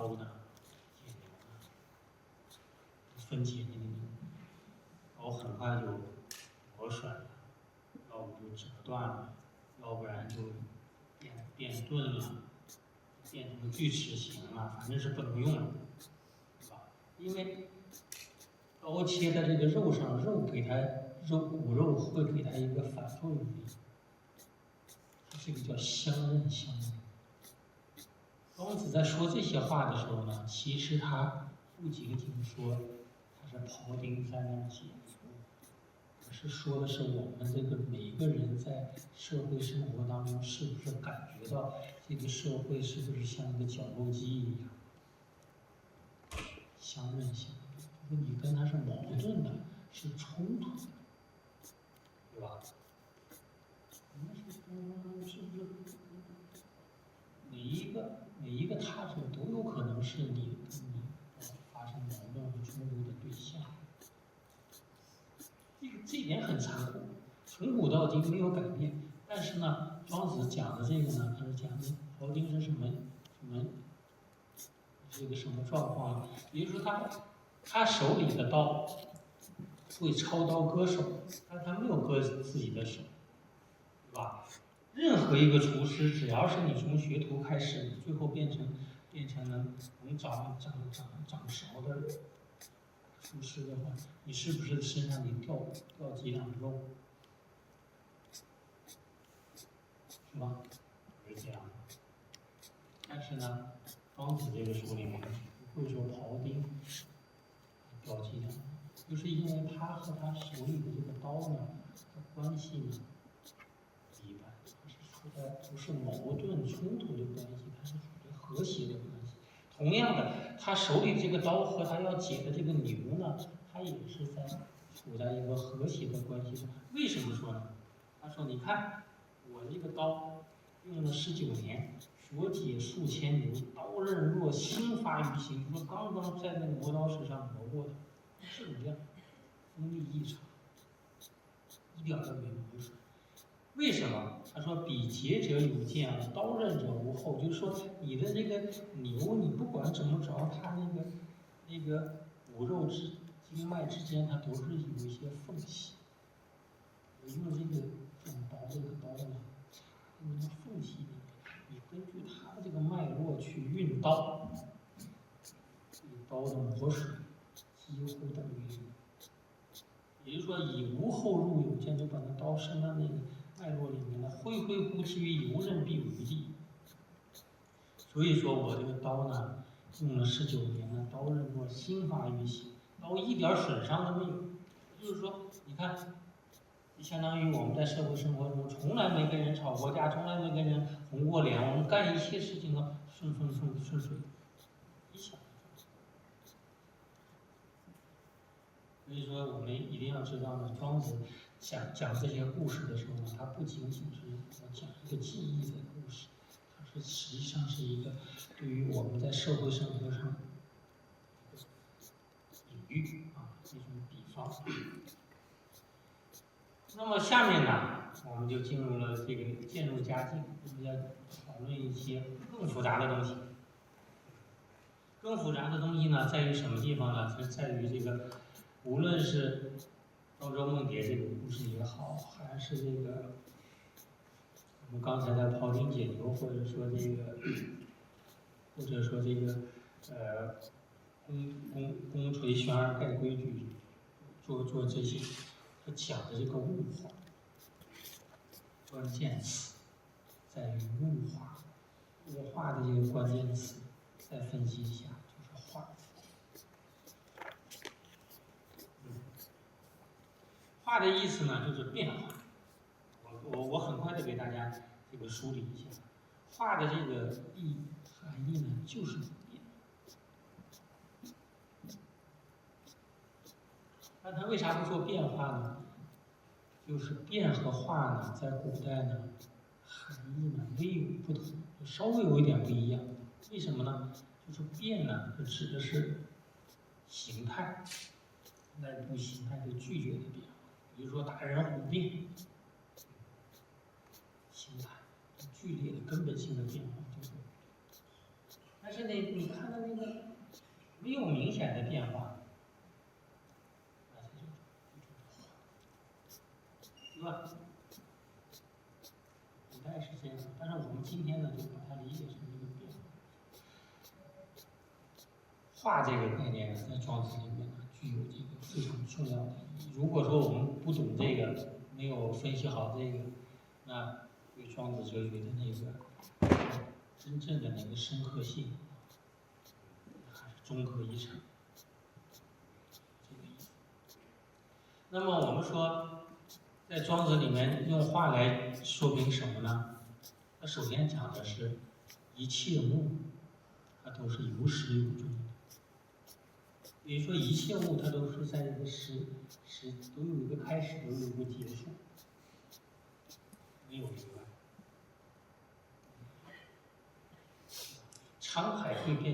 刀呢，解牛呢，分解这个牛，刀很快就磨损了，要不就折断了，要不然就变钝了，变成锯齿形了，反正是不能用了，对吧？因为刀切在这个肉上，骨肉会给它一个反作用力，这个叫相刃相刃。庄子在说这些话的时候呢，其实他不仅仅说他是庖丁在那解牛，而是说的是我们这个每一个人在社会生活当中，是不是感觉到这个社会是不是像一个绞肉机一样，相刃相刃，就是你跟他是矛盾的，是冲突的，对吧？我们是不是每一个他者都有可能是你跟你发生矛盾和冲突的对象？这一点很残酷，从古到今没有改变。但是呢，庄子讲的这个呢，他是讲的庖丁是是一个什么状况呢？比如说他手里的刀会抄刀割手，但他没有割自己的手，对吧？任何一个厨师，只要是你从学徒开始，你最后变成能掌勺的厨师的话，你是不是身上得掉几两肉？是吧？是这样的。但是呢，庄子这个书里面不会说庖丁掉几两，就是因为他和他手里的这个刀呢的关系呢一般，它是处在不是矛盾冲突的关系，它是处于和谐的关系。同样的，他手里这个刀和他要解的这个牛呢，他也是处在一个和谐的关系中。为什么说呢？他说：“你看，我这个刀用了19年，所解数千牛，刀刃若新发于心。说刚刚在那个磨刀石上磨过的，质量锋利异常，一点都没磨损。为什么？他说：比劫者有见，刀刃者无后。就是说，你的这个牛，你不管怎么着，它那个骨肉经脉之间，它都是有一些缝隙。我用这个刀呢，那个缝隙里面，你根据它的这个脉络去运刀，这个刀的磨损几乎等于零。也就是说，以无后入有见，就把那刀伸到那个脉络里面了，恢恢乎其于游刃必有余地。所以说我这个刀呢，用了19年了，刀刃若新发于心，刀一点损伤都没有。就是说，你看，相当于我们在社会生活中从来没跟人吵过架，从来没跟人红过脸，我们干一切事情都顺水，一想。所以说，我们一定要知道呢，庄子讲这些故事的时候呢，他不仅仅是要讲一个记忆的故事，它实际上是一个对于我们在社会生活上隐喻啊，一种比方。那么下面呢，我们就进入了这个渐入佳境，我们要讨论一些更复杂的东西。更复杂的东西呢，在于什么地方呢？是在于这个，无论是庄周梦蝶这个故事也好，还是这个我们刚才的庖丁解牛，或者说这个公锤悬而盖规矩，做这些，他讲的这个物化，关键词在于物化。物化的这个关键词，再分析一下，就是化。化的意思呢，就是变化。我很快的给大家这个梳理一下，化的这个含义呢，就是变。那它为啥不说变化呢？就是变和化呢，在古代呢，含义呢微有不同，就稍微有一点不一样。为什么呢？就是变呢，就指的是形态，外部形态的剧烈的变化。比如说大人虎病，形态剧烈的根本性的变化就是。那但是呢，你看到那个没有明显的变化，那它就是化，对吧？古代是这样，但是我们今天呢，就把它理解成一个变化。化这个概念呢，在庄子里面呢，具有这个非常重要的意义。如果说我们不懂这个，没有分析好这个，那对庄子哲学的那个真正的那个深刻性，还是综合一场。这个意思。那么我们说，在庄子里面用化来说明什么呢？它首先讲的是一切物，它都是有始有终的。比如说一切物，它都是在这个都有一个开始，都有一个结束，没有例外。沧海会变。